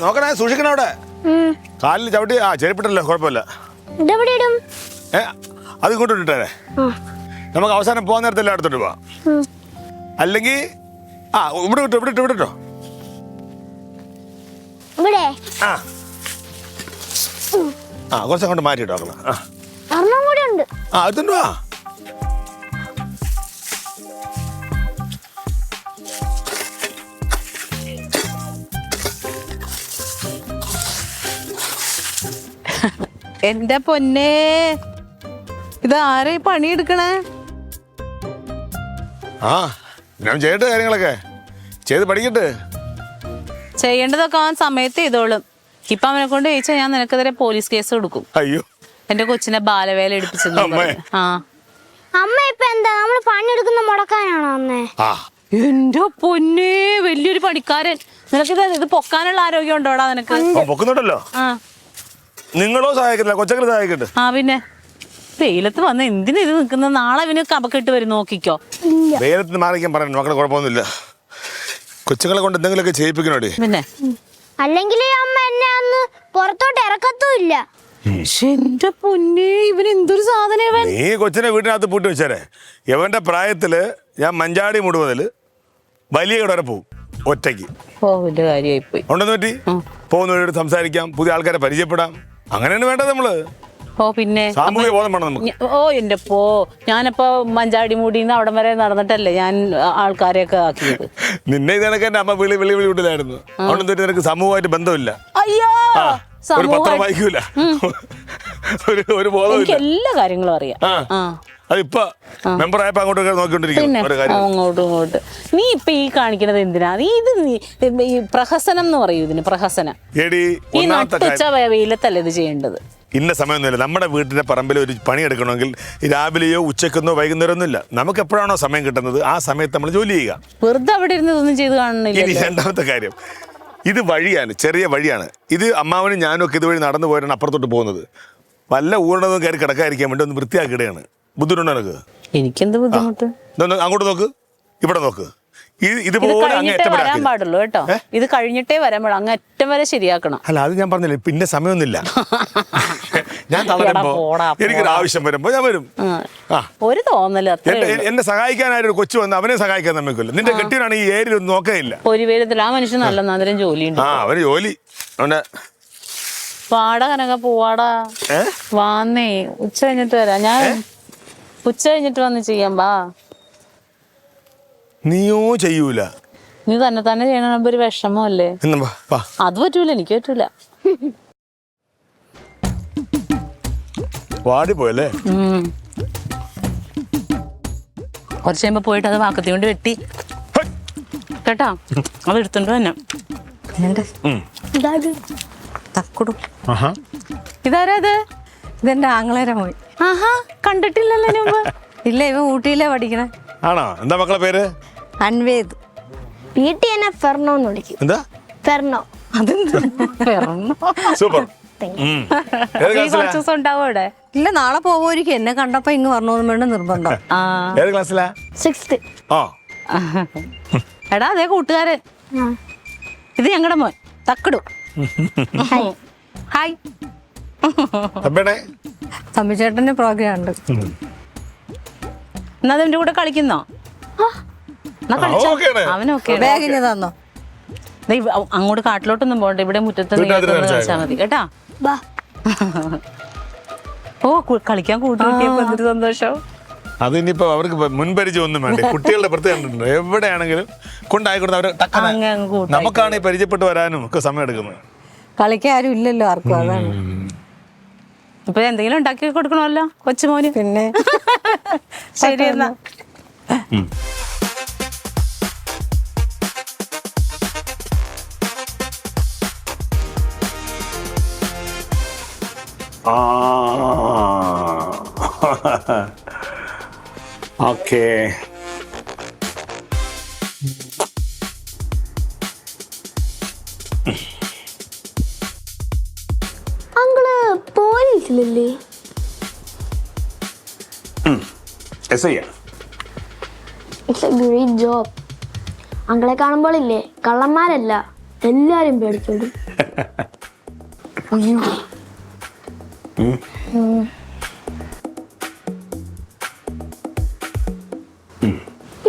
നോക്കണേ, സൂക്ഷിക്കണ അവിടെ. കാലിൽ ചവിട്ടി ചെരുപ്പിട്ടല്ലോ, കുഴപ്പമില്ല. അത് ഇങ്ങോട്ട് ഇട്ടേ. നമുക്ക് അവസാനം പോകാൻ നേരത്തല്ലേ അടുത്തോട്ട് പോവാം. അല്ലെങ്കിൽ ഇവിടെ ഇട്ടോ, ഇവിടെ ഇട്ടോ, ഇവിടെ ഇട്ടോ. കുറച്ചങ്ങോട്ട് മാറ്റിട്ടോ. അടുത്തുണ്ടോ? എന്റെ പൊന്നേ, ഇത് ആരെ പണിയെടുക്കണേ? ഞാൻ ചെയ്യട്ടെ, കാര്യങ്ങളൊക്കെ ചെയ്ത് പഠിക്കട്ടെ. ചെയ്യേണ്ടതൊക്കെ അവൻ സമയത്ത് ചെയ്തോളും. ഇപ്പൊ അവനെ കൊണ്ട് ചോദിച്ചാൽ ഞാൻ നിനക്കെതിരെ പോലീസ് കേസ് കൊടുക്കും. അയ്യോ, എന്റെ കൊച്ചിനെ ബാലവേല എടുപ്പിച്ചത്. അമ്മ ഇപ്പൊ എന്താ നമ്മള് പണിയെടുക്കുന്ന മുടക്കാനാണോ അമ്മേ? എന്റെ പൊന്നേ, വലിയൊരു പണിക്കാരൻ. നിനക്ക് ഇത് പൊക്കാനുള്ള ആരോഗ്യം ഉണ്ടോടാ നിനക്ക്? പൊക്കുന്നുണ്ടല്ലോ. നിങ്ങളോ സഹായിക്കത്തില്ല, കൊച്ചങ്ങളെ സഹായിക്കട്ടെ. പിന്നെ വെയിലത്ത് വന്ന് എന്തിനാ ഇത് നിൽക്കുന്നത്? നാളെ ഇവന് കപക്കെട്ട് വരും, നോക്കിക്കോ. വെയിലത്ത് മാറിക്കാൻ പറഞ്ഞു, മക്കളെ കുഴപ്പമൊന്നുമില്ല. കൊച്ചുങ്ങളെ കൊണ്ട് എന്തെങ്കിലുമൊക്കെ ചെയ്യിപ്പിക്കണോടി. പിന്നെ അല്ലെങ്കിൽ അമ്മ എന്നെ അന്ന് പുറത്തോട്ട് ഇറക്കത്തുമില്ല. എന്റെ പൊന്നേ, ഇവൻ എന്തൊരു സാധനം! നീ കൊച്ചിനെ വീട്ടിനകത്ത് പൂട്ടി വെച്ചാലേ. ഇവന്റെ പ്രായത്തില് ഞാൻ മഞ്ചാടി മുടുവതില് വലിയ കട വരെ പോവും ഒറ്റയ്ക്ക്. വലിയ കാര്യമായി പോയി. ഉണ്ടെന്ന് പറ്റി പോകുന്നവരോട് സംസാരിക്കാം, പുതിയ ആൾക്കാരെ പരിചയപ്പെടാം. അങ്ങനെയാണ് വേണ്ടത് നമ്മള്. പിന്നെ സാമൂഹിക ബോധം വേണം നമുക്ക്. എന്റെ ഞാനിപ്പോ മഞ്ചാടി മൂടിന്ന് അവിടം വരെ നടന്നിട്ടല്ലേ ഞാൻ ആൾക്കാരെയൊക്കെ ആക്കിയത്. നിന്നെ ഇതേക്ക് എന്റെ അമ്മ വിളി വിട്ടില്ലായിരുന്നു. അതുകൊണ്ട് നിനക്ക് സമൂഹമായിട്ട് ബന്ധമില്ല. അയ്യോ, ഒരു പത്രം വായിക്കൂല, ഒരു ബോധമില്ല. എല്ലാ കാര്യങ്ങളും അറിയാം. അതിപ്പോ മെമ്പറായപ്പോ അങ്ങോട്ട് അങ്ങോട്ടും ഇങ്ങോട്ട്. നീ ഇപ്പൊ ഈ കാണിക്കണത് എന്തിനാ? ഈ പ്രഹസനം എന്ന് പറയൂ ഇതിന്, പ്രഹസനം. ഈ നട്ടുച്ച വെയിലത്തല്ല ഇത് ചെയ്യേണ്ടത്. ഇന്ന സമയമൊന്നുമില്ല. നമ്മുടെ വീട്ടിന്റെ പറമ്പിൽ ഒരു പണി എടുക്കണമെങ്കിൽ രാവിലെയോ ഉച്ചക്കെന്നോ വൈകുന്നേരം ഒന്നും ഇല്ല. നമുക്ക് എപ്പോഴാണോ സമയം കിട്ടുന്നത് ആ സമയത്ത് നമ്മൾ ജോലി ചെയ്യുക. വെറുതെ അവിടെ ഇരുന്ന് ഇതൊന്നും ചെയ്ത് കാണുന്നില്ല. ഇനി രണ്ടാമത്തെ കാര്യം, ഇത് വഴിയാണ്, ചെറിയ വഴിയാണ്. ഇത് അമ്മാവനും ഞാനും ഒക്കെ ഇതുവഴി നടന്നു പോയാണ് അപ്പുറത്തോട്ട് പോകുന്നത്. വല്ല ഊരണതും കയറി കിടക്കാതിരിക്കാൻ വേണ്ടി ഒന്ന് വൃത്തിയാക്കിയിടുകയാണ്. ബുദ്ധിമുട്ടുണ്ടോ എനിക്ക്? എനിക്കെന്ത് ബുദ്ധിമുട്ട്? അങ്ങോട്ട് നോക്ക്, ഇവിടെ നോക്ക്. വരാൻ പാടുള്ളൂ കേട്ടോ. ഇത് കഴിഞ്ഞിട്ടേ വരാൻ പാടുള്ളൂ. അങ്ങ് അറ്റം വരെ ശരിയാക്കണം. അല്ല, അത് ഞാൻ പറഞ്ഞില്ല. പിന്നെ സമയമൊന്നുമില്ല. ഞാൻ തളരുമ്പോ എനിക്കൊരു ആവശ്യം വരുമ്പോ ഞാൻ വരും. ഒരു തോന്നല്. എന്നെ സഹായിക്കാനായിട്ട് കൊച്ചു വന്ന് അവനെ സഹായിക്കാൻ നമുക്കില്ല. നിന്റെ കെട്ടിയാണ് ഈ ഏരിയ ഒന്നും നോക്കുകയില്ല. ഒരു പേരത്തിൽ ആ മനുഷ്യൻ നല്ല നന്ദരം ജോലിയുണ്ട്. അവന് ജോലി പാടാ കനക പോവാടാ. വാന്നേ, ഉച്ച കഴിഞ്ഞിട്ട് വരാം. ഞാൻ ഉച്ച കഴിഞ്ഞിട്ട് വന്ന് ചെയ്യാം. വാ. നീയോ ചെയ്യൂല. നീ തന്നെ ചെയ്യണ ഒരു വിഷമല്ലേ? അത് പറ്റൂല, എനിക്ക് പറ്റൂല. വാടിപ്പോയല്ലേ? കുറച്ച് കഴിയുമ്പോ പോയിട്ട് അത് വാക്കത്തി കൊണ്ട് വെട്ടി കേട്ടാ. അത് എടുത്തോണ്ട് തന്നെ. തക്കുടു. ഇതാരാ? ഇതെന്റെ ആങ്ങളേരെ പോയി. കണ്ടിട്ടില്ലല്ലോ മുമ്പ്. ഇല്ല, ഇവ ഊട്ടിയിലെ പഠിക്കണേ. ആണോ? എന്താ മക്കളെ പേര്? അൻവേദ്. വീട്ടിൽ എന്നെ ഫെർണോ എന്ന് വിളിക്കും. എന്താ ഫെർണോ? സൂപ്പർ. ഉണ്ടാവും അവിടെ. ഇല്ല, നാളെ പോവായിരിക്കും. എന്നെ കണ്ടപ്പോ ഇങ്ങ് വരണോന്ന് വേണ്ട നിർബന്ധം. ഏത് ക്ലാസ്സിലാ? 6th. എടാ, അതേ കൂട്ടുകാരൻ. ഇത് ഞങ്ങളുടെ മോൻ തക്കടു. ഹായ്. തമ്മിച്ചേട്ടന്റെ പ്രോഗ്രാം ഉണ്ട്. എന്നാ അതിന്റെ കൂടെ കളിക്കുന്നോ? അവനൊക്കെ ബാഗിന് തന്നോ? അങ്ങോട്ട് കാട്ടിലോട്ടൊന്നും പോകണ്ട, ഇവിടെ മുറ്റത്ത് കളിച്ചാൽ മതി കേട്ടാ. കളിക്കാൻ കൂട്ടുകിട്ടിയപ്പോ എന്തൊരു സന്തോഷം. അതിനിപ്പോ അവർക്ക് മുൻപരിചയം ഒന്നും വേണ്ട. കുട്ടികളുടെ പ്രത്യേകത എവിടെയാണെങ്കിലും കൊണ്ടായിക്കൊടുത്ത് അവര് നമുക്കാണ് ഈ പരിചയപ്പെട്ട് വരാനും ഒക്കെ സമയം എടുക്കുന്നത്. കളിക്കാൻ ആരും ഇല്ലല്ലോ ആർക്കും. അതാണ്. ഇപ്പൊ എന്തെങ്കിലും ഉണ്ടാക്കി കൊടുക്കണമല്ലോ കൊച്ചുമോന്. പിന്നെ ശരി എന്നാ. ഓക്കേ. അങ്കിള് പോലീസ് പോലീസിലല്ലേ? SI. It's a great job. അങ്ങളെ കാണുമ്പോഴില്ലേ കള്ളന്മാരല്ല എല്ലാരും പേടിച്ചോടും.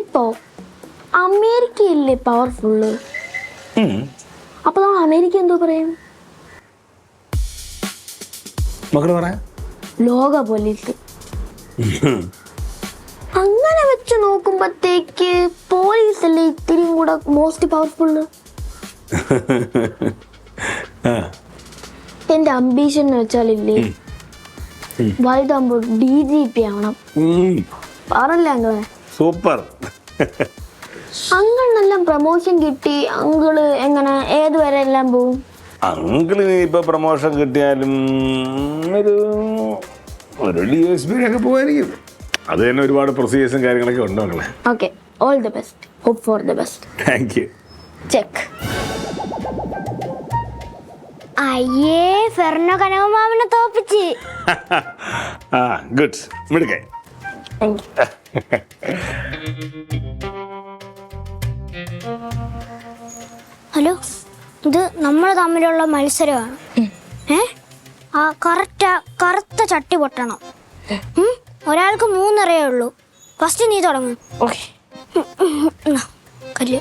ഇപ്പോ അമേരിക്കയല്ലേ പവർഫുള്ള്? അപ്പൊ നമ്മൾ അമേരിക്ക എന്തോ പറയും? മക്കള് പറയാ ലോക പോലീസ്. അങ്ങനെ വെച്ച് നോക്കുമ്പോഴത്തേക്ക് പോലീസ് അല്ലേ ഇത്തിരിയും കൂടെ മോസ്റ്റ് പവർഫുള്ള്. എന്റെ അംബീഷൻ എന്ന് വെച്ചാലില്ലേ വലുതാകുമ്പോൾ DGP ആവണം. പറഞ്ഞില്ല അങ്ങളെ? സൂപ്പർ. അങ്കിളിനെല്ലാം പ്രമോഷൻ കിട്ടി. അങ്കിള് എങ്ങനെ ഏതുവരെ എല്ലാം പോവും? അങ്കിള് ഇപ്പൊ പ്രമോഷൻ കിട്ടിയാലും ഒരു DSP ഒക്കെ പോകായിരിക്കും. അത് തന്നെ ഒരുപാട് പ്രൊസീജിയേഴ്സും കാര്യങ്ങളൊക്കെ ഉണ്ട് മക്കളെ. Okay, all the best. Hope for the best. Thank you. Check. അയ്യേ, ഫെർണോ കനകമാമനെ തോപ്പിച്ച്. ഗുഡ്, മിടുക്കേ. ഹലോ, ഇത് നമ്മൾ തമ്മിലുള്ള മത്സരമാണ്. ആ കറുത്ത ചട്ടി പൊട്ടണം. ഒരാൾക്ക് 3 അറിയേ ഉള്ളൂ. ഫസ്റ്റ് നീ തുടങ്ങും. കല്ല്.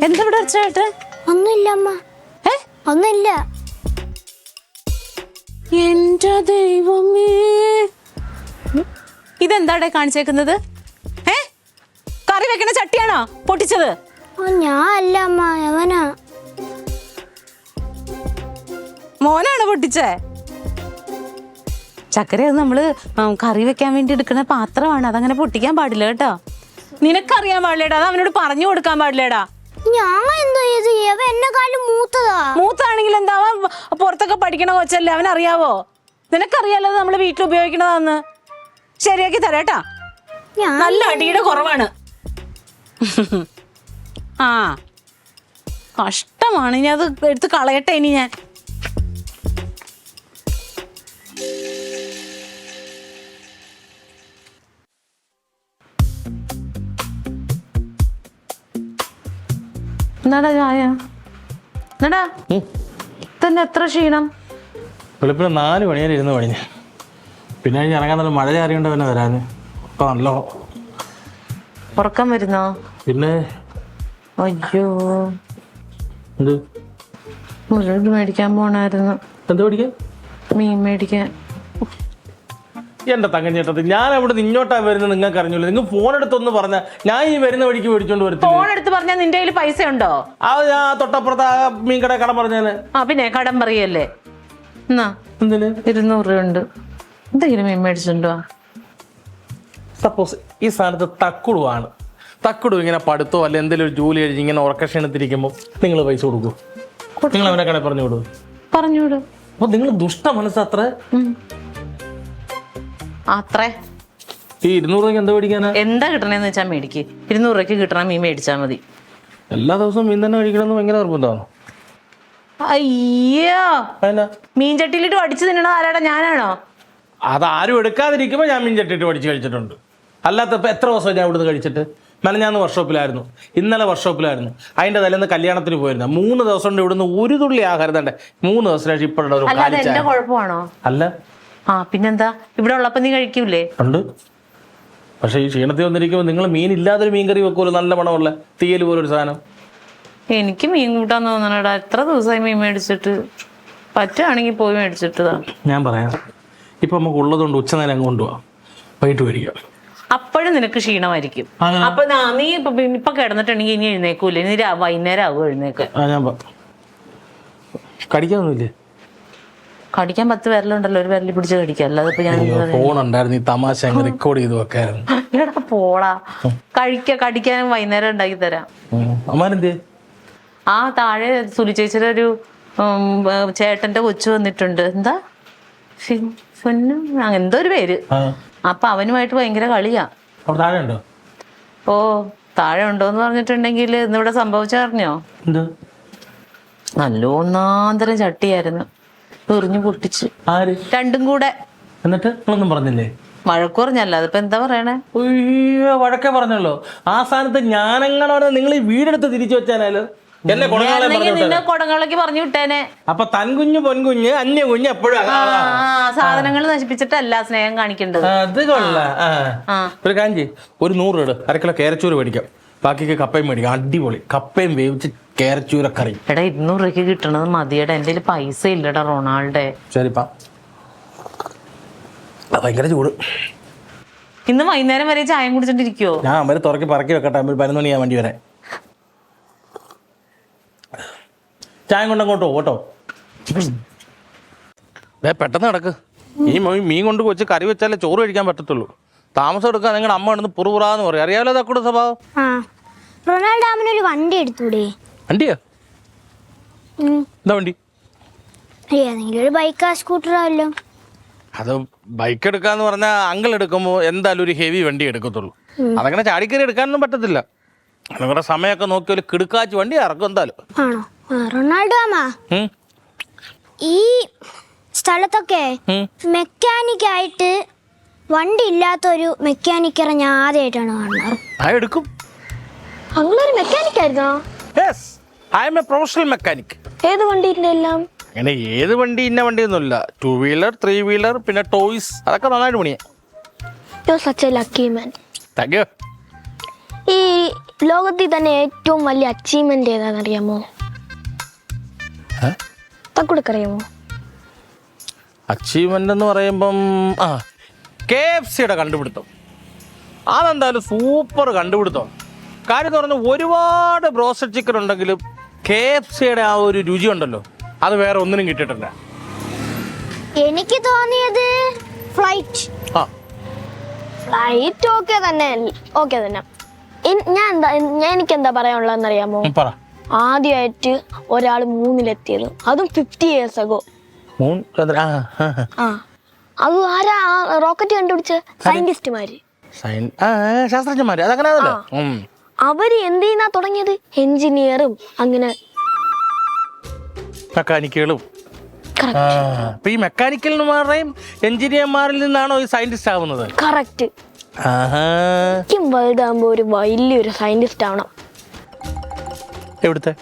എന്താ ഇവിടെ വെച്ചായിട്ട്? ഒന്നുമില്ല അമ്മ, ഒന്നുമില്ല. എന്റെ ദൈവമേ, ഇതെന്താടെ കാണിച്ചേക്കുന്നത്? കറി വെക്കണ ചട്ടിയാണോ പൊട്ടിച്ചത്? ഞാൻ അല്ല അമ്മ, അവനാ. മോനാണ് പൊട്ടിച്ചേ? ചക്കര അത് നമ്മള് കറി വെക്കാൻ വേണ്ടി എടുക്കുന്ന പാത്രമാണ്, അതങ്ങനെ പൊട്ടിക്കാൻ പാടില്ല കേട്ടോ. നിനക്കറിയാൻ പാടില്ലേടാ, അത് അവനോട് പറഞ്ഞു കൊടുക്കാൻ പാടില്ലേടാ. ഞാൻ എന്തോ ചെയ്ത്? അവൻ എന്നെക്കാളും മൂത്തതാ. മൂത്താണെങ്കിൽ എന്താ, പുറത്തൊക്കെ പഠിക്കണ കൊച്ചല്ലേ, അവനറിയാവോ? നിനക്കറിയാലോ നമ്മള് വീട്ടിൽ ഉപയോഗിക്കണതാന്ന്. ശരിയാക്കി തരാട്ടാ. നല്ല അടിയുടെ കുറവാണ്. ആ കഷ്ടമാണ്. ഇനി അത് എടുത്ത് കളയട്ടെ ഇനി ഞാൻ. എന്നാടാ ചായ? എന്നാടാ തന്നെ എത്ര ക്ഷീണം? വെളുപ്പിന് 4 മണി വരെ ഇരുന്ന് പണിഞ്ഞ്. പിന്നെ കഴിഞ്ഞ് ഇറങ്ങാൻ നല്ല മഴ ചാറിയോണ്ട് തന്നെ വരാന്. അപ്പൊ നല്ല ഉറക്കം വരുന്നോ? പിന്നെ അയ്യോ, എന്ത് മുഴുവൻ മേടിക്കാൻ പോണായിരുന്നു. എന്ത് പഠിക്കാൻ? മീൻ മേടിക്കാൻ. എന്റെ തങ്കഞ്ഞേട്ടത്, ഞാൻ അവിടെ നിന്ന് ഇങ്ങോട്ടാ വരുന്നത് നിങ്ങൾക്ക് അറിഞ്ഞില്ല. നിങ്ങൾ ഫോൺ എടുത്തൊന്ന് പറഞ്ഞാൽ ഞാൻ ഈ വരുന്ന വഴിക്ക് മേടിച്ചോണ്ട് വരത്തില്ല. ഫോൺ എടുത്ത് പറഞ്ഞാൽ നിന്റെ കയ്യിൽ പൈസ ഉണ്ടോ? അത് ഞാൻ തൊട്ടപ്പുറത്ത് മീൻ കട കടം പറഞ്ഞാല്. ആ പിന്നെ കടം പറയല്ലേ. എന്നാ എന്തിന്? 200 രൂപ ഉണ്ട്. എന്തെങ്കിലും മീൻ മേടിച്ചിട്ടുണ്ടോ? സപ്പോസ് ഈ സ്ഥാനത്ത് തക്കുടുവാണ്. തക്കുടു ഇങ്ങനെ പഠിത്തോ അല്ല എന്തെങ്കിലും ഒരു ജോലി കഴിഞ്ഞ് ഇങ്ങനെ ഉറക്കക്ഷീണത്തിരിക്കുമ്പോൾ നിങ്ങൾ പൈസ കൊടുക്കൂ? നിങ്ങൾ അവനെ കടയിൽ പറഞ്ഞു വിടും? പറഞ്ഞുവിടും. അപ്പൊ നിങ്ങൾ ദുഷ്ട മനസ്സത്ര. അത്രേ. ഈ 200 രൂപയ്ക്ക് എന്താ മേടിക്കാനാ? എന്താ കിട്ടണേന്ന് വെച്ചാൽ മേടിക്ക്. 200 രൂപയ്ക്ക് കിട്ടണ മീൻ മേടിച്ചാൽ മതി. എല്ലാ ദിവസവും മീൻ തന്നെ മേടിക്കണമെന്ന് ഭയങ്കര നിർബന്ധമാണ്. അയ്യോ, അതിനാ മീൻ ചട്ടിയിലിട്ട് അടിച്ചു തിന്നണത് ആരാടാ? ഞാനാണോ? അതാരും എടുക്കാതിരിക്കുമ്പോൾ ഞാൻ മീൻ ചട്ടിയിട്ട് പഠിച്ച് കഴിച്ചിട്ടുണ്ട്. അല്ലാത്തപ്പോൾ എത്ര ദിവസം ഞാൻ ഇവിടുന്ന് കഴിച്ചിട്ട്? മെനഞ്ഞാന്ന് വർക്ക്ഷോപ്പിലായിരുന്നു, ഇന്നലെ വർക്ക്ഷോപ്പിലായിരുന്നു, അതിൻ്റെ തലേന്ന് കല്യാണത്തിന് പോയിരുന്നു. 3 ദിവസം കൊണ്ട് ഇവിടുന്ന് ഒരു തുള്ളി ആഹാരം തന്നെ 3 ദിവസം ശേഷം ഇപ്പോഴുള്ള അല്ലാതെ എന്റെ കുഴപ്പമാണോ? അല്ല. ആ പിന്നെന്താ, ഇവിടെ ഉള്ളപ്പോ നീ കഴിക്കൂലേ? ഉണ്ട്. പക്ഷേ ഈ ക്ഷീണത്തിൽ വന്നിരിക്കുമ്പോൾ നിങ്ങൾ മീൻ ഇല്ലാതൊരു മീൻ കറി വെക്കുമല്ലോ, നല്ല മണമുള്ള തീയൽ പോലൊരു സാധനം. എനിക്ക് മീൻ കൂട്ടാൻ തോന്നണടാ. എത്ര ദിവസമായി മീൻ മേടിച്ചിട്ട്. പറ്റുകയാണെങ്കിൽ പോയി മേടിച്ചിട്ടതാ. ഞാൻ പറയാം, ഇപ്പം നമുക്ക് ഉള്ളതുകൊണ്ട് ഉച്ചനേരം അങ്ങ് കൊണ്ടുപോവാം, വൈകിട്ട് വരിക. അപ്പോഴും നിനക്ക് ക്ഷീണമായിരിക്കും. അപ്പൊ നീ ഇപ്പൊ കിടന്നിട്ടുണ്ടെങ്കിൽ ഇനി എഴുന്നേക്കൂലേ? നീ വൈകുന്നേരം ആകും എഴുന്നേക്കാൻ. ഞാൻ കടിക്കാനൊന്നുമില്ലേ? കടിക്കാൻ 10 വിരലുണ്ടല്ലോ, ഒരു വിരലിൽ പിടിച്ച് കടിക്കാം. അല്ലാതെ ഇപ്പൊ ഞാൻ ഫോൺ ഉണ്ടായിരുന്നു, ഈ തമാശ അങ്ങ് റെക്കോർഡ് ചെയ്ത് വെക്കായിരുന്നു. ഇവിടെ പോളാ. കടിക്കാനും വൈകുന്നേരം ഉണ്ടാക്കി തരാം. അമ്മാനെന്തേ? ആ താഴെ സുലി ചേച്ചിയുടെ ഒരു ചേട്ടന്റെ കൊച്ചു വന്നിട്ടുണ്ട്. എന്താ എന്തോ ഒരു പേര്. അപ്പൊ അവനുമായിട്ട് ഭയങ്കര കളിയാ. അവിടെ താഴെ ഉണ്ടോ? ഓ താഴെ ഉണ്ടോന്ന് പറഞ്ഞിട്ടുണ്ടെങ്കിൽ ഇന്നിവിടെ സംഭവിച്ചറിഞ്ഞോ? എന്ത്? നല്ല ഒന്നാന്തരം ചട്ടിയായിരുന്നു, എറിഞ്ഞു പൊട്ടിച്ച് ആര്? രണ്ടും കൂടെ. എന്നിട്ട് നിങ്ങളൊന്നും പറഞ്ഞില്ലേ? വഴക്ക് പറഞ്ഞല്ല, അതിപ്പോ എന്താ പറയണേ? അയ്യോ, വഴക്കേ പറഞ്ഞല്ലോ. ആ സ്ഥാനത്ത് ഞാനെങ്ങാണ് നിങ്ങൾ ഈ വീടെടുത്ത് തിരിച്ചു വെച്ചാലോ എന്നെ കൊടങ്ങാളെ പറഞ്ഞു നിന്നെ കൊടങ്ങളൊക്കെ പറഞ്ഞു വിട്ടേനെ. അപ്പൊ തൻകുഞ്ഞ് പൊൻകുഞ്ഞ് അന്യ കുഞ്ഞ് എപ്പോഴും സാധനങ്ങൾ നശിപ്പിച്ചിട്ടല്ല സ്നേഹം കാണിക്കേണ്ടത്. അത് കൊള്ളാം. ഒരു കാര്യം ചെയ്യ്, ഒരു 100 ഇട്, അരക്കിലോ കേരച്ചൂര് മേടിക്കാം, ബാക്കിക്ക് കപ്പയും മേടിക്കാം. അടിപൊളി കപ്പയും വേവിച്ച് കേരച്ചൂരക്കറി. എടാ 200 രൂപയ്ക്ക് കിട്ടണത് മതിയടാ, എന്റെ കയ്യില് പൈസ ഇല്ലടാ റൊണാൾഡേ. ശരിപ്പാ, ഭയങ്കര ചൂട്. ഇന്ന് വൈകുന്നേരം വരെ ചായം കുടിച്ചോണ്ടിരിക്കുവോ? ഞാൻ അവര് തുറക്കി പറക്കി വെക്കട്ടെ, 11 മണിയാൻ വേണ്ടി വരെ. ചായ കൊണ്ടങ്ങോട്ടോ ഓട്ടോ. പെട്ടെന്ന് കിടക്ക്. ഈ മീൻ കൊണ്ട് വെച്ച് കറി വെച്ചാലേ ചോറ് കഴിക്കാൻ പറ്റത്തുള്ളൂ. താമസം എടുക്കാൻ നിങ്ങളുടെ അമ്മ ഇടുന്ന് പുറുപുറാന്ന് പറയും. അറിയാമല്ലോ തക്കൂടെ സ്വഭാവം. റൊണാൾഡോ അമ്മനൊരു വണ്ടി എടുത്തൂടെ? വണ്ടിയാ? എന്താ വണ്ടി? ഏതെങ്കിലും ഒരു ബൈക്കാ സ്കൂട്ടറോ അല്ലോ. അത് ബൈക്ക് എടുക്കാന്ന് പറഞ്ഞാൽ അങ്കിൾ എടുക്കുമ്പോൾ എന്തായാലും ഒരു ഹെവി വണ്ടി എടുക്കത്തുള്ളൂ. അതങ്ങനെ ചാടിക്കറി എടുക്കാനൊന്നും പറ്റത്തില്ല. നിങ്ങളുടെ സമയമൊക്കെ നോക്കി ഒരു കിടുക്കാച്ച് വണ്ടി ഇറക്കും എന്തായാലും. ആണോ? റൊണാൾഡോ അമ്മ, ഈ സ്ഥലത്തൊക്കെ മെക്കാനിക്കായിട്ട് വണ്ടി ഇല്ലാത്തൊരു മെക്കാനിക്കറെ ഞാൻ ആദ്യമായിട്ടാണ് കാണുന്നത്. ആ എടുക്കും. അങ്ങനൊരു മെക്കാനിക്കായിരുന്നോ? Yes, I am a professional mechanic. ഏത് വണ്ടിന്റെ എല്ലാം? അങ്ങനെ ഏത് വണ്ടി ഇന്ന വണ്ടിയൊന്നുമില്ല. 2 വീലർ 3 വീലർ പിന്നെ ടോയ്സ് അതൊക്കെ നന്നായിട്ട് പണിയാ. You such a lucky man. Thank you. ഈ ലോകത്തിൽ തന്നെ ഏറ്റവും വലിയ അച്ചീവ്മെന്റ് ഏതാണെന്നറിയാമോ? തക്കുടക്കറിയാമോ? അച്ചീവ്മെന്റ് എന്ന് പറയുമ്പം KFCയുടെ കണ്ടുപിടുത്തം. അതെന്തായാലും സൂപ്പർ കണ്ടുപിടുത്തം. കാര്യം എന്ന് പറഞ്ഞാൽ ഒരുപാട് ബ്രോസ്റ്റഡ് ചിക്കൻ ഉണ്ടെങ്കിലും KFCയുടെ ആ ഒരു രുചി ഉണ്ടല്ലോ, അത് വേറെ ഒന്നിനും കിട്ടിയിട്ടില്ല. എനിക്ക് തോന്നിയത് ഫ്ലൈറ്റ്. ഫ്ലൈറ്റ് ഓക്കെ തന്നെ. എനിക്കെന്താ പറയാനുള്ളതെന്നറിയാമോ? പറ. ആദ്യമായിട്ട് ഒരാൾ മൂന്നിലെത്തിയത്, അതും 50 years ago. അത് ആരാ റോക്കറ്റ് കണ്ടുപിടിച്ച? സയന്റിസ്റ്റുമാര്, ശാസ്ത്രജ്ഞന്മാര്. അതങ്ങനെ അവര് എന്ത് ചെയ്യുന്നാ തുടങ്ങിയത്? എഞ്ചിനീയറും അങ്ങനെ മെക്കാനിക്കുകളും. അപ്പൊ ഈ മെക്കാനിക്കൽമാരുടെയും എഞ്ചിനീയർമാരിൽ നിന്നാണോ ഈ സയന്റിസ്റ്റ് ആവുന്നത്? കറക്റ്റ്. വലുതാകുമ്പോ ഒരു വലിയൊരു സയന്റിസ്റ്റ് ആവണം. എവിടുത്തെ?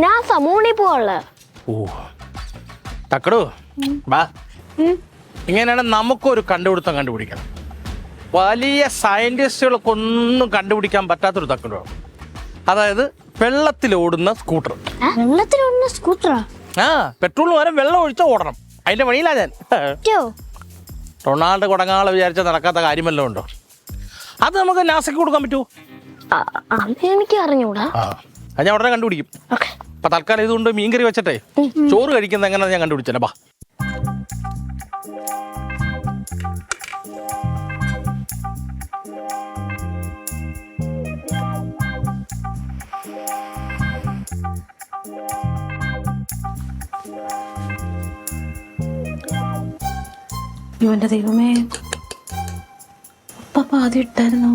ഞാൻ സമൂണി പോവാനുള്ള. ഓ തക്കടു ബാ. ഇങ്ങനെയാണ് നമുക്കൊരു കണ്ടുപിടുത്തം കണ്ടുപിടിക്കണം. വലിയ സയന്റിസ്റ്റുകൾക്കൊന്നും കണ്ടുപിടിക്കാൻ പറ്റാത്തൊരു തക്കടു. അതായത് വെള്ളത്തിലോടുന്ന സ്കൂട്ടർ. വെള്ളത്തിലോടുന്ന സ്കൂട്ടറാ? പെട്രോളിന് പകരം വെള്ളം ഒഴിച്ചാൽ ഓടണം. അതിന്റെ പണിയില്ല ഞാൻ. റൊണാൾഡോ കൊടങ്ങാളെ വിചാരിച്ചാൽ നടക്കാത്ത കാര്യമല്ലോ ഉണ്ടോ? അത് നമുക്ക് നാസയ്ക്ക് കൊടുക്കാൻ പറ്റുമോ? എനിക്ക് അറിഞ്ഞൂടാ. അത് ഞാൻ ഉടനെ കണ്ടുപിടിക്കും. അപ്പൊ തൽക്കാലം ഇതുകൊണ്ട് മീൻകറി വെച്ചിട്ടേ ചോറ് കഴിക്കുന്നത് എങ്ങനെയാ ഞാൻ കണ്ടുപിടിച്ചേ. ബാ. ഇവന്റെ ദൈവമേ, ഉപ്പ ആദ്യം ഇട്ടായിരുന്നോ?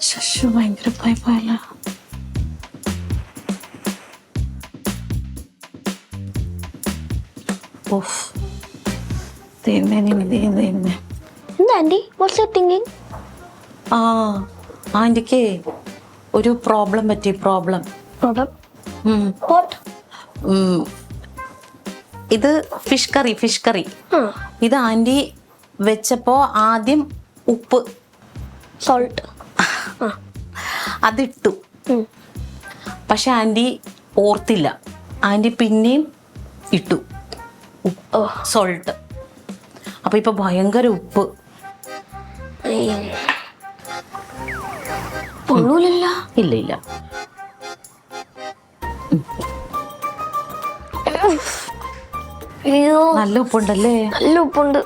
ശശു ഭയങ്കര പോയല്ല. ആന്റിക്ക് ഒരു പ്രോബ്ലം പറ്റി. പ്രോബ്ലം ഇത് ഫിഷ് കറി. ഇത് ആന്റി വെച്ചപ്പോ ആദ്യം ഉപ്പ് സോൾട്ട് അതിട്ടു. പക്ഷെ ആന്റി ഓർത്തില്ല. ആന്റി പിന്നെയും ഇട്ടു സോൾട്ട്. അപ്പൊ ഇപ്പൊ ഭയങ്കര ഉപ്പ്. ഇല്ല. നല്ല ഉപ്പുണ്ടല്ലേ? നല്ല ഉപ്പുണ്ട്.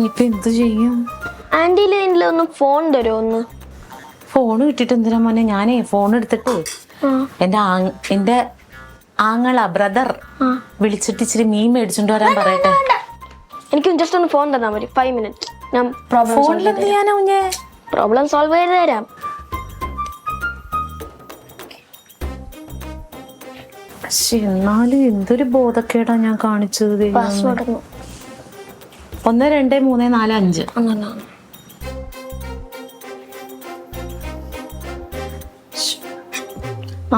ഇപ്പൊ എന്ത് ചെയ്യും? ആന്റിയില് ഒന്ന് ഫോൺ തരുമോ? ഫോൺ കിട്ടിട്ട് എന്തിനാ മോനെ? ഞാനേ ഫോൺ എടുത്തിട്ട് എന്റെ ആങ്ങള ബ്രദർ വിളിച്ചിട്ട് ഇച്ചിരി മീൻ മേടിച്ചോണ്ട് വരാൻ പറയട്ടെ. എനിക്ക് ജസ്റ്റ് ഒന്ന് ഫോൺ തന്നാ മതി. 5 minutes. ഞാൻ ഫോണിൽ എന്ത് ചെയ്യാനാ കുഞ്ഞേ? പ്രോബ്ലം സോൾവ് ചെയ്ത് തരാം. പക്ഷെ എന്നാലും എന്തൊരു ബോധക്കേടാ ഞാൻ കാണിച്ചത്. പാസ്വേഡ് 1 2 3 4 5 അങ്ങനെ.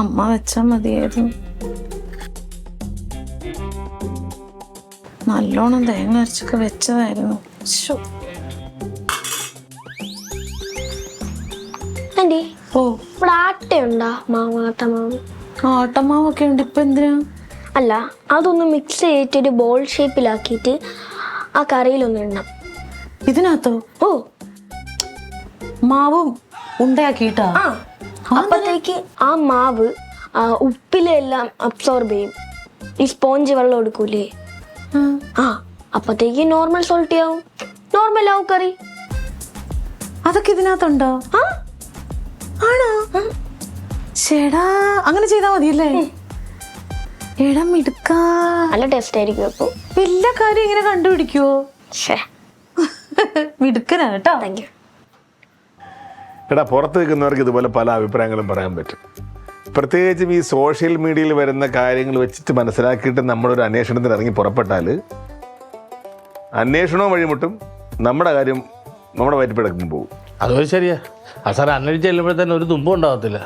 അമ്മ വെച്ചാ മതിയായിരുന്നു. നല്ലോണം തേങ്ങ അരച്ചൊക്കെ വെച്ചതായിരുന്നു. ശ്ശോ. ആന്റി, ഓ, ഇവിടെ ആട്ടയുണ്ടാ? മാവ്, ആട്ടമാവ്. ആട്ടമാവൊക്കെ ഉണ്ട്. ഇപ്പൊ എന്തിനാ? അല്ല, അതൊന്ന് മിക്സ് ചെയ്തിട്ട് ഒരു ബോൾ ഷേപ്പിലാക്കിയിട്ട് ആ കറിയിലൊന്ന് ഇടണം. ഇതിനകത്തോ? ഓ, മാവ് ഉണ്ടയാക്കിട്ടാ? ആ. അപ്പത്തേക്ക് ആ മാവ് ഉപ്പിലെല്ലാം അബ്സോർബ് ചെയ്യും. ഈ സ്പോഞ്ച് വെള്ളം എടുക്കൂലേ? ആ, അപ്പത്തേക്ക് നോർമൽ സോൾട്ടി ആവും, നോർമൽ ആവും കറി. അതൊക്കെ ഇതിനകത്തുണ്ടോ? ആ, ആണോ? ചേടാ, അങ്ങനെ ചെയ്താ മതിയല്ലേ? എടാ മിടുക്ക, നല്ല ടേസ്റ്റ് ആയിരിക്കും. അപ്പൊ എല്ലാ കാര്യം ഇങ്ങനെ കണ്ടുപിടിക്കുവോ? മിടുക്കനാ കേട്ടോ. Thank you. എടാ, പുറത്ത് നിൽക്കുന്നവർക്ക് ഇതുപോലെ പല അഭിപ്രായങ്ങളും പറയാൻ പറ്റും. പ്രത്യേകിച്ചും ഈ സോഷ്യൽ മീഡിയയിൽ വരുന്ന കാര്യങ്ങൾ വെച്ചിട്ട് മനസ്സിലാക്കിയിട്ട് നമ്മളൊരു അന്വേഷണത്തിന് ഇറങ്ങി പുറപ്പെട്ടാൽ അന്വേഷണവും വഴിമുട്ടും, നമ്മുടെ കാര്യം നമ്മുടെ വയറ്റിപ്പിടക്കും പോകും. അതൊരു ശരിയാ. അവസാനം അന്വേഷിച്ച് ചെല്ലുമ്പോഴത്തേനും ഒരു തുമ്പും ഉണ്ടാകത്തില്ല.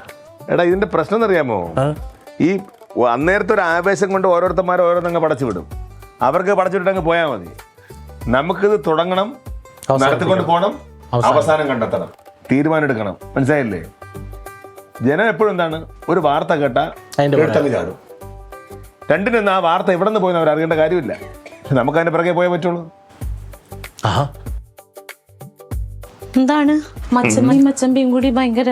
എടാ, ഇതിന്റെ പ്രശ്നം എന്നറിയാമോ? ഈ അന്നേരത്തെ ഒരു ആവേശം കൊണ്ട് ഓരോരുത്തന്മാർ ഓരോന്നങ്ങ് പടച്ചു വിടും. അവർക്ക് പടച്ചുവിട്ട് അങ്ങ് പോയാൽ മതി. നമുക്കിത് തുടങ്ങണം, നടത്തിക്കൊണ്ട് പോകണം, അവസാനം കണ്ടെത്തണം, തീരുമാനം എടുക്കണം. മനസ്സിലായില്ലേ? ജനം എപ്പോഴും എന്താണ്, ഒരു വാർത്ത കേട്ടാ എടുത്തങ്ങ് ചാടും. രണ്ടിനൊന്നും ആ വാർത്ത എവിടെ നിന്ന് പോയെന്ന് അവർ അറിയേണ്ട കാര്യമില്ല. പക്ഷെ നമുക്ക് അതിന്റെ പിറകെ പോയേ പറ്റുള്ളൂ. എന്താണ് മച്ചമ്പിയും കൂടി ഭയങ്കര.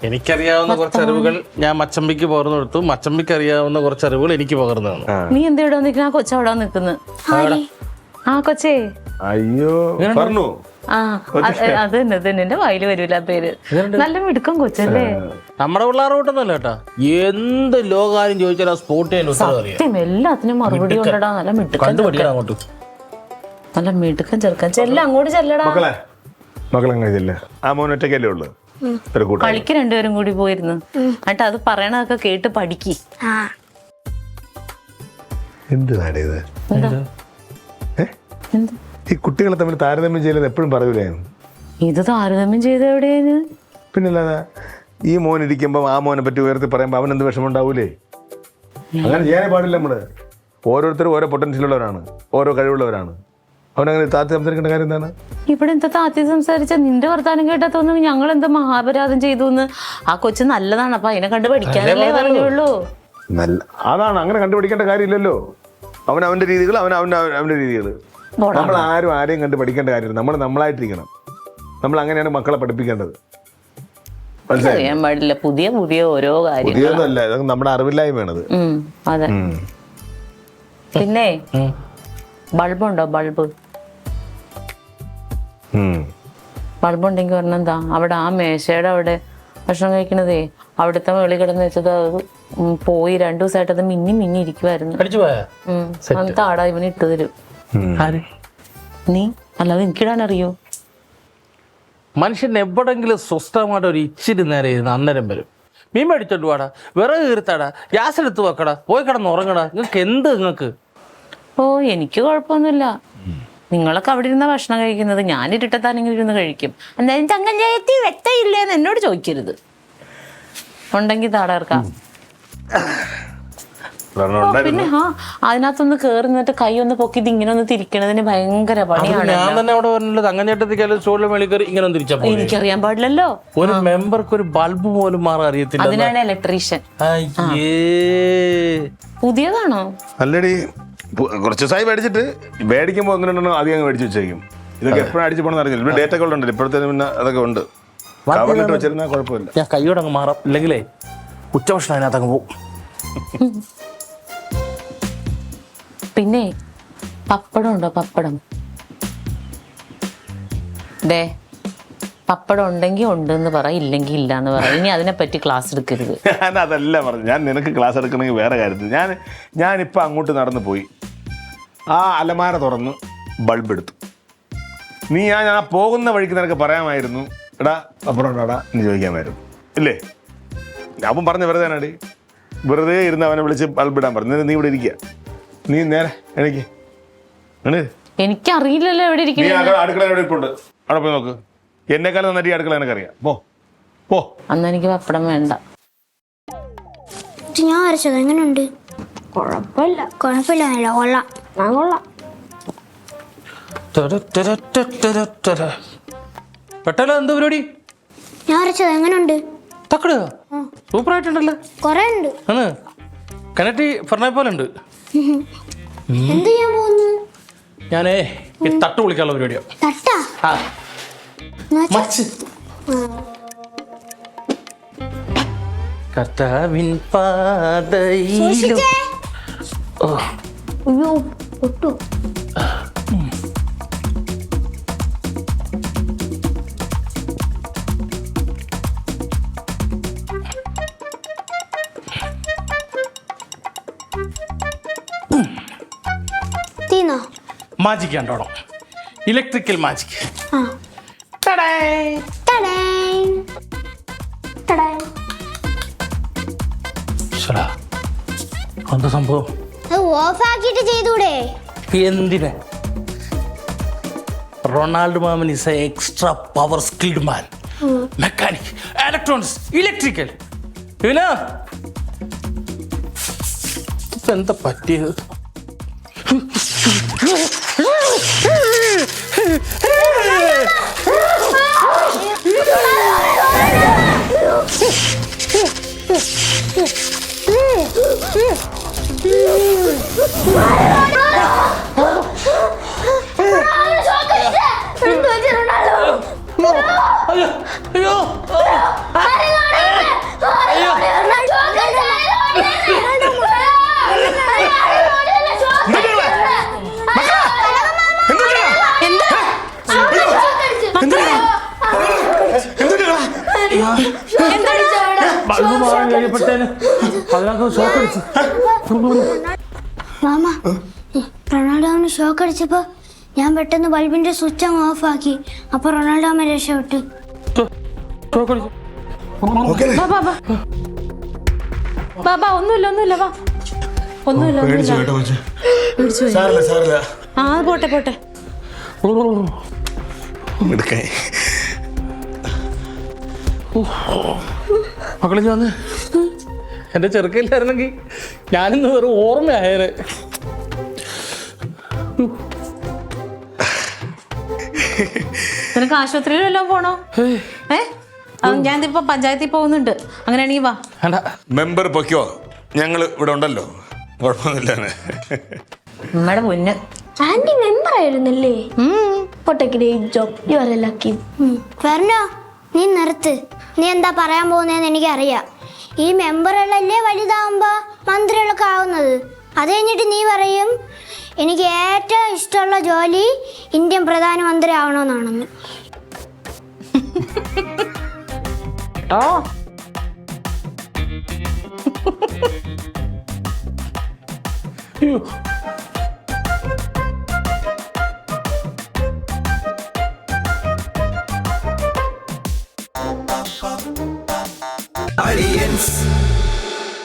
എനിക്കറിയാവുന്ന കുറച്ച് അറിവുകൾ ഞാൻ മച്ചമ്പിക്ക് പകർന്നു കൊടുത്തു. മച്ചമ്പിക്ക് അറിയാവുന്ന കുറച്ച് അറിവുകൾ എനിക്ക് പകർന്നു തന്നു. നീ എന്താ ഇവിടെ നിൽക്കുന്ന? ആ കൊച്ചവിടെ നിൽക്കുന്നു. ആ കൊച്ചേ, അയ്യോ പറഞ്ഞു. ആ അത് തന്നെ എന്റെ വായില് വരൂല പേര്. നല്ല മിടുക്കം കൊച്ചല്ലേ? നമ്മുടെ പിള്ളേർ കൂട്ടൊന്നല്ല കേട്ടാ. എന്ത് ലോകാര്യം ചോദിച്ചാൽ ആ സ്പോട്ടിൽ സത്യം, എല്ലാത്തിനും മറുപടി കൊണ്ടടാ. നല്ല മിടുക്കൻ, അങ്ങോട്ട് നല്ല മിടുക്കൻ ചെറുക്കൻ. ചെല്ല, അങ്ങോട്ട് ചെല്ലടാ. മക്കളെ ചെല്ല. ആ മോൻ ഒറ്റയ്ക്കല്ലേ ഉള്ളു? കളിക്ക് രണ്ടുപേരും കൂടി പോയിരുന്നു. എന്നിട്ട് അത് പറയണതൊക്കെ കേട്ട് പഠിക്ക്. എന്ത് നാടേത്? ഈ കുട്ടികളെ തമ്മിൽ താരതമ്യം ചെയ്യലെന്ന് എപ്പോഴും പറയൂലേ? ഇത് താരതമ്യം ചെയ്ത് എവിടെയാണ്? പിന്നല്ലാതെ ഈ മോൻ ഇരിക്കുമ്പോൾ ആ മോനെ പറ്റി ഉയർത്തി പറയുമ്പോൾ അവനെന്ത് വിഷമം ഉണ്ടാവൂലേ? അങ്ങനെ ചെയ്യാനേ പാടില്ല. നമ്മള് ഓരോരുത്തരും ഓരോ പൊട്ടൻഷ്യലുള്ളവരാണ്, ഓരോ കഴിവുള്ളവരാണ്. അവനങ്ങനെ താത്തി സംസാരിക്കേണ്ട കാര്യം എന്താണ്? ഇവിടെ എന്താ താത്തി സംസാരിച്ച? നിന്റെ വർത്താനം കേട്ടാ തോന്നുന്നു ഞങ്ങൾ എന്താ മഹാപരാധം ചെയ്തു എന്ന്. ആ കൊച്ചു നല്ലതാണ്, അപ്പൊ അതിനെ കണ്ട് പഠിക്കാനല്ലേ പറഞ്ഞുള്ളൂ. നല്ല അതാണ്, അങ്ങനെ കണ്ടുപിടിക്കേണ്ട കാര്യമില്ലല്ലോ. അവന്റെ രീതികൾ, അവന്റെ രീതികൾ. നമ്മൾ ആരും ആരെയും കണ്ട് പഠിക്കേണ്ട കാര്യമില്ല. നമ്മൾ നമ്മളായിട്ടിരിക്കണം. നമ്മൾ അങ്ങനെയാണ് മക്കളെ പഠിപ്പിക്കേണ്ടത്. അറിയാൻ പാടില്ല പുതിയ പുതിയ ഓരോ കാര്യം. പുതിയൊന്നുമല്ല, ഇതൊക്കെ നമ്മുടെ അറിവില്ലായ്മയാണത്. അതെ. പിന്നെ ബൾബുണ്ടോ? ബൾബുണ്ടെങ്കിൽ പറഞ്ഞ എന്താ? അവിടെ ആ മേശയുടെ അവിടെ ഭക്ഷണം കഴിക്കണതേ, അവിടുത്തെ വെളി കിടന്ന് വെച്ചത് അത് പോയി 2 ദിവസമായിട്ട് അത് മിന്നി ഇരിക്കുവായിരുന്നു. താടാ ഇവന് ഇട്ട് തരും. നീ അല്ലാതെ എനിക്കിടാൻ അറിയോ? മനുഷ്യൻ എവിടെങ്കിലും സ്വസ്ഥമായിട്ട് ഒരു ഇച്ചിരി നേരം ഇരുന്ന് അന്നേരം വരും. മീൻ മേടിച്ചോണ്ട് വാടാ, വിറക് കീർത്താടാ, ഗ്യാസ് എടുത്ത് വെക്കടാ, പോയി കിടന്ന് ഉറങ്ങടാ. നിങ്ങൾക്ക് എന്ത് നിങ്ങൾക്ക്? ഓ, എനിക്ക് കുഴപ്പമൊന്നുമില്ല. നിങ്ങളൊക്കെ അവിടെ ഇരുന്ന ഭക്ഷണം കഴിക്കുന്നത്, ഞാൻ ഇരുട്ടത്താനെങ്കിലും ഇരുന്ന് കഴിക്കും. എന്തായാലും ചങ്ങഞ്ചേത്തി വ്യക്തയില്ലേന്ന് എന്നോട് ചോദിക്കരുത്. ഉണ്ടെങ്കിൽ താടർക്കാം. പിന്നെ അതിനകത്തൊന്ന് കേറി നിന്നിട്ട് കൈ ഒന്ന് പൊക്കിത് ഇങ്ങനെ ഒന്ന് തിരിക്കണതിന് ഭയങ്കര പണിയാണ്. ഞാൻ തന്നെ അവിടെ പറഞ്ഞത് അങ്ങഞ്ഞേട്ടത്തിക്കാലും സ്റ്റോളിൽ മേളിൽ കയറി ഇങ്ങനെ തിരിച്ചാ എനിക്കറിയാൻ പാടില്ലല്ലോ. ഒരു മെമ്പർക്ക് ഒരു ബൾബ് പോലും മാറാൻ അറിയത്തില്ല. അതിനാണ് ഇലക്ട്രീഷ്യൻ. പുതിയതാണോ? അല്ലടി, കുറച്ച് ദിവസമായി മേടിച്ചിട്ട്. മേടിക്കുമ്പോൾ ഒന്നിനോ അധികം മേടിച്ച് വെച്ചേക്കും. ഇതൊക്കെ എപ്പോഴും അടിച്ചു പോകണമെന്ന് അറിയില്ല. ഇവിടെ ഡേറ്റ ഒക്കെ ഉണ്ടല്ലോ ഇപ്പോഴത്തെ. പിന്നെ അതൊക്കെ ഉണ്ട്, കവറിലിട്ട് വെച്ചിരുന്നാൽ കുഴപ്പമില്ല. ഞാൻ കൈയോടെ അങ്ങ് മാറാം, ഇല്ലെങ്കിലേ ഉച്ചഭക്ഷണം അതിനകത്ത് അങ്ങ് പോകും. പിന്നെ പപ്പടം ഉണ്ടോ? പപ്പടം പപ്പടം ഉണ്ടെങ്കിൽ ഉണ്ടെന്ന് പറ, ഇല്ലെങ്കിൽ ഇല്ല എന്ന് പറ. ഇനി അതിനെപ്പറ്റി ക്ലാസ് എടുക്കരുത്. ഞാൻ അതല്ല പറഞ്ഞു. ഞാൻ നിനക്ക് ക്ലാസ് എടുക്കണമെങ്കിൽ വേറെ കാര്യത്തിൽ. ഞാനിപ്പോൾ അങ്ങോട്ട് നടന്നു പോയി ആ അലമാര തുറന്ന് ബൾബ് എടുത്തു. നീ ഞാൻ പോകുന്ന വഴിക്ക് നിനക്ക് പറയാമായിരുന്നു എടാ അപ്പുറം എടാ എന്ന് ചോദിക്കാൻ വരും ഇല്ലേ? അവൻ പറഞ്ഞ വെറുതെ ആണടി, വെറുതെ ഇരുന്ന് അവനെ വിളിച്ച് ബൾബിടാൻ പറഞ്ഞു. നീ ഇവിടെ ഇരിക്കുക, നീ നേരെ എനിക്ക് എനിക്കറിയില്ലല്ലോ എവിടെ നീ ഇരിക്കുന്നത്. അടുക്കള എവിടെ ഇരിപ്പുണ്ട്, അവിടെ പോയി നോക്ക്. എന്നെക്കാളും നന്നായിട്ട് ഈ അടുക്കള എനിക്കറിയാം. പോ. അന്ന് എനിക്ക് പപ്പടം വേണ്ട. ഞാൻ വരച്ചത് എങ്ങനെയുണ്ട്? കുഴപ്പമില്ല. കൊള്ളാം. ഞാൻ കൊള്ളാം. പെട്ടല്ലോ, എന്ത് പരിപാടി? ഞാൻ വരച്ചത് എങ്ങനെയുണ്ട്? തക്കട് സൂപ്പർ ആയിട്ടുണ്ടല്ലോ. കൊറേ ഉണ്ട്. ആണ് കനറ്റി പറഞ്ഞ പോലെ ഉണ്ട്. എന്ത് ചെയ്യാൻ പോകുന്നു? ഞാനേ ഈ തട്ട് വിളിക്കാനുള്ള പരിപാടിയാ. തട്ടാ? ആ മച്ച് കർത്താവിൻ പാതയിലും. ഓ അയ്യോ ഒട്ടു. തീന്നോ? മാജിക് കണ്ടോണം, ഇലക്ട്രിക്കൽ മാജിക്. ആ. ടടേയ്. ടടേയ്. എന്താ സംഭവം? അത് ഓഫ് ആക്കിയിട്ട് ചെയ്തൂടെ? എന്തിനാ? റൊണാൾഡോ മാമൻ is a extra power skilled man. Mechanic, electronics, electrical. ഇവനാ എന്താ പറ്റിയത്? അയ്യോ മാമ, റൊണാൾഡോമിന് ഷോക്ക് അടിച്ചപ്പോ ഞാൻ പെട്ടെന്ന് ബൾബിന്റെ സ്വിച്ച് അങ്ങ് ഓഫ് ആക്കി. അപ്പൊ റൊണാൾഡോമ രക്ഷപ്പെട്ടു. ബാബാ ഒന്നുമില്ല വാ. ഒന്നുമില്ല. ആ പോട്ടെ. മക്കളെ വന്ന് എന്റെ ചെറുക്കയില്ലായിരുന്നെങ്കിൽ ഞാനിന്ന് വെറും ഓർമ്മയായേനെ. നിനക്ക് ആശുപത്രിയിൽ വല്ലതും പോണോ? ഞാനിപ്പോ പഞ്ചായത്തിൽ പോകുന്നുണ്ട്. അങ്ങനെയാണെങ്കിൽ വാ. മെമ്പർ പൊയ്ക്കോ, ഞങ്ങൾ ഇവിടെ ഉണ്ടല്ലോ, കുഴപ്പമൊന്നുമില്ല. നമ്മുടെ മുന്നേ ആന്റി മെമ്പർ ആയിരുന്നല്ലേ? ഫെർണോ, നീ നിർത്ത്. നീ എന്താ പറയാൻ പോകുന്നതെന്ന് എനിക്കറിയാം. ഈ മെമ്പറുകളല്ലേ വലുതാവുമ്പോ മന്ത്രികളൊക്കെ ആവുന്നത്. അത് കഴിഞ്ഞിട്ട് നീ പറയും എനിക്ക് ഏറ്റവും ഇഷ്ടമുള്ള ജോലി ഇന്ത്യൻ പ്രധാനമന്ത്രി ആവണമെന്നാണെന്ന്. അയ്യോ